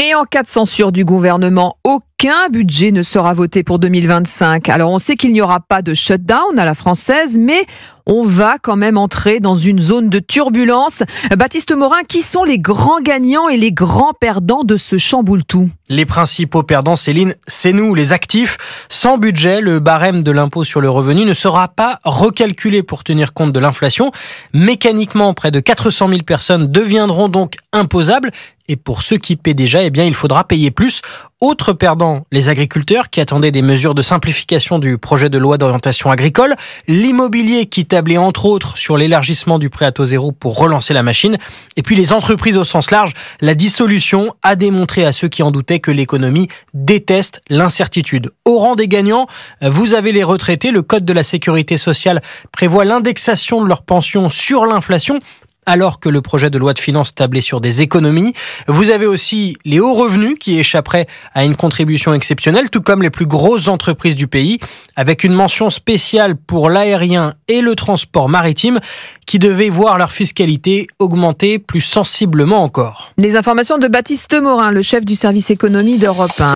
Et en cas de censure du gouvernement, aucun budget ne sera voté pour 2025. Alors on sait qu'il n'y aura pas de shutdown à la française, mais on va quand même entrer dans une zone de turbulence. Baptiste Morin, qui sont les grands gagnants et les grands perdants de ce chamboule-tout ? Les principaux perdants, Céline, c'est nous, les actifs. Sans budget, le barème de l'impôt sur le revenu ne sera pas recalculé pour tenir compte de l'inflation. Mécaniquement, près de 400 000 personnes deviendront donc imposables. Et pour ceux qui paient déjà, il faudra payer plus. Autre perdant, les agriculteurs qui attendaient des mesures de simplification du projet de loi d'orientation agricole. L'immobilier qui tablait entre autres sur l'élargissement du prêt à taux zéro pour relancer la machine. Et puis les entreprises au sens large. La dissolution a démontré à ceux qui en doutaient que l'économie déteste l'incertitude. Au rang des gagnants, vous avez les retraités. Le Code de la sécurité sociale prévoit l'indexation de leur pension sur l'inflation, alors que le projet de loi de finances tablait sur des économies. Vous avez aussi les hauts revenus qui échapperaient à une contribution exceptionnelle, tout comme les plus grosses entreprises du pays, avec une mention spéciale pour l'aérien et le transport maritime, qui devaient voir leur fiscalité augmenter plus sensiblement encore. Les informations de Baptiste Morin, le chef du service économie d'Europe 1.